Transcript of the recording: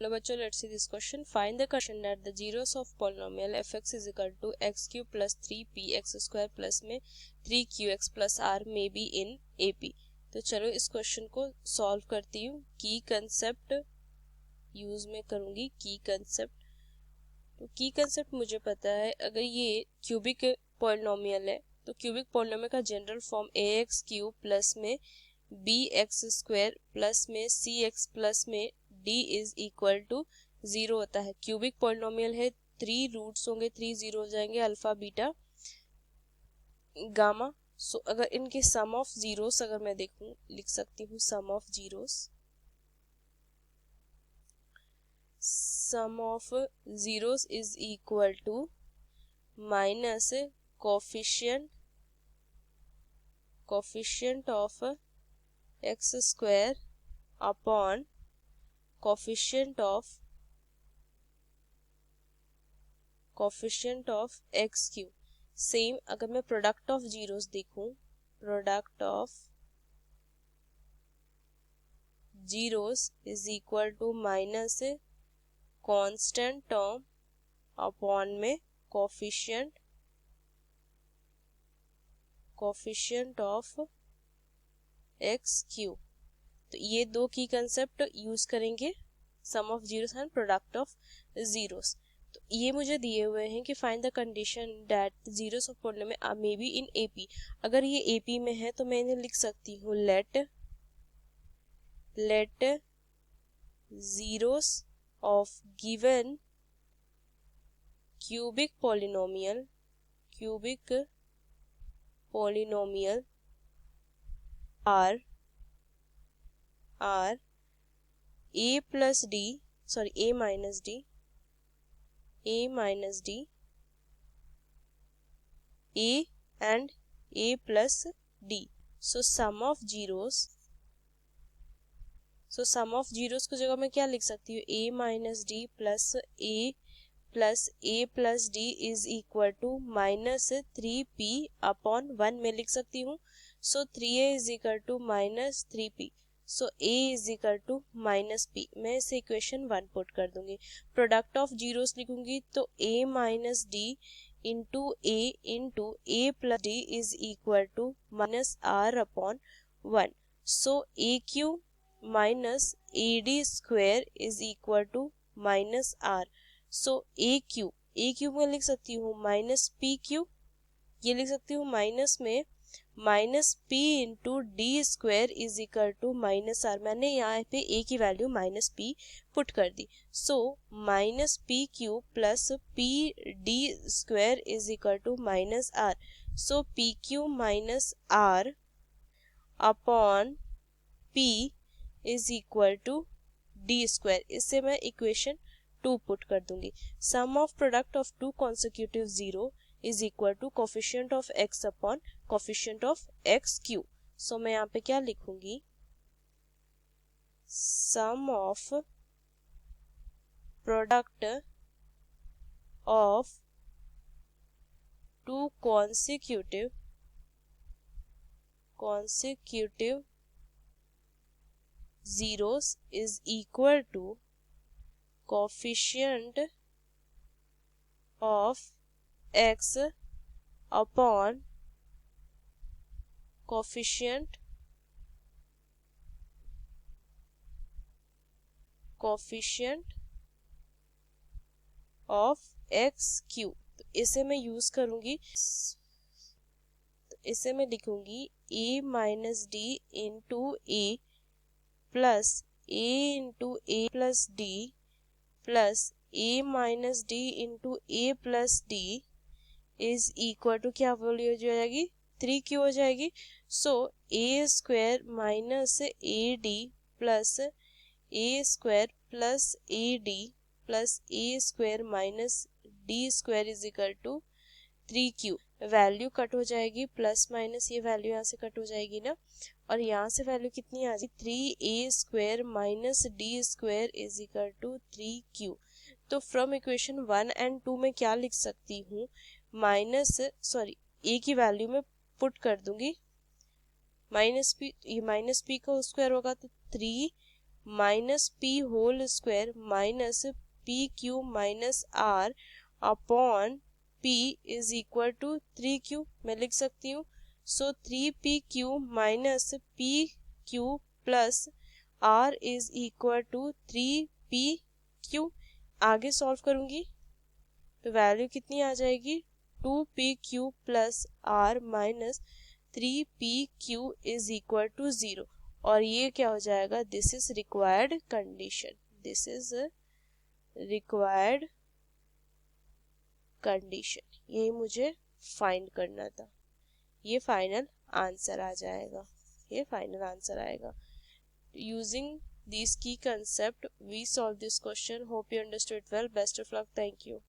Hello बच्चों, let's see this question. Find the condition that the zeros of polynomial fx is equal to x cube plus 3px square plus में 3qx plus r may be in AP. तो चलो इस question को solve करती हूँ. की concept use में करूँगी. की कंसेप्ट, तो की कंसेप्ट मुझे पता है. अगर ये क्यूबिक पॉलिनोमियल है तो क्यूबिक पॉलिनोमियल का general form ax cube plus में bx स्क्वायर प्लस में cx प्लस में d इज इक्वल टू 0 होता है. क्यूबिक पॉलिनोमियल है, 3 रूट्स होंगे, 3 0 हो जाएंगे, अल्फा बीटा गामा. सो अगर इनके सम ऑफ जीरोस अगर मैं देखूं, लिख सकती हूँ sum of zeros. Sum of zeros is equal to minus coefficient of x square upon coefficient of x cube. Same अगर मैं प्रोडक्ट ऑफ जीरोस देखूं, product of zeros is equal to minus constant term upon में coefficient of x cube. तो ये दो की concept use करेंगे, sum of zeros and product of zeros. तो ये मुझे दिए हुए हैं कि find the condition that zeros of polynomial may be in AP. अगर ये AP में है तो मैं इन्हें लिख सकती हूँ let zeros of given cubic polynomial are a plus d, sorry, a minus d, a and a plus d. So sum of zeros को जगह मैं क्या लिख सकती हूँ, a minus d plus a plus d is equal to minus 3p upon 1 में लिख सकती हूँ. So 3a is equal to minus 3p. So a is equal to minus p. मैं इसे इक्वेशन 1 पुट कर दूंगी. प्रोडक्ट ऑफ जीरोस लिखूंगी तो a minus d into a plus d is equal to minus r upon 1. So a cube minus ad square is equal to minus r. So a cube में लिख सकती हूँ minus p cube. ये लिख सकती हूँ माइनस में minus p into d square is equal to minus r. मैंने यहाँ पे ए की वैल्यू माइनस पी पुट कर दी. So minus p cube plus p d square is equal to minus r. So p cube minus r upon p is equal to d square. इससे मैं equation 2 put कर दूंगी. Sum of product of two consecutive zero is equal to coefficient of x upon coefficient of x cube. So मैं यहाँ पे क्या लिखूंगी, sum of product of two consecutive zeros is equal to coefficient of x upon coefficient of x cube. तो इसे मैं use करूंगी. तो इसे मैं लिखूंगी a minus d into a plus a into a plus d plus a minus d into a plus d is equal to क्या value हो जाएगी, 3q हो जाएगी. सो a square minus a d plus a square plus a d plus a square minus d square is equal to 3q. Value cut हो जाएगी, plus minus ये value यहाँ से कट हो जाएगी ना, और यहाँ से वैल्यू कितनी आ जाएगी, 3a square minus d square is equal to 3q. तो फ्रॉम इक्वेशन 1 एंड 2 में क्या लिख सकती हूँ, ए की वैल्यू में पुट कर दूंगी माइनस पी. ये माइनस पी का स्क्वायर होगा तो 3 minus p whole square minus p q minus r upon p is equal to 3q मैं लिख सकती हूँ। So 3pq minus p q plus r is equal to 3pq। आगे solve करूंगी तो वैल्यू कितनी आ जाएगी 2pq plus r minus 3pq is equal to 0 और ये क्या हो जाएगा this is required condition. This is required condition ये मुझे फाइंड करना था। ये फाइनल आंसर आ जाएगा। ये फाइनल आंसर आएगा। Using these key concept we solve this question. Hope you understood well. Best of luck. Thank you.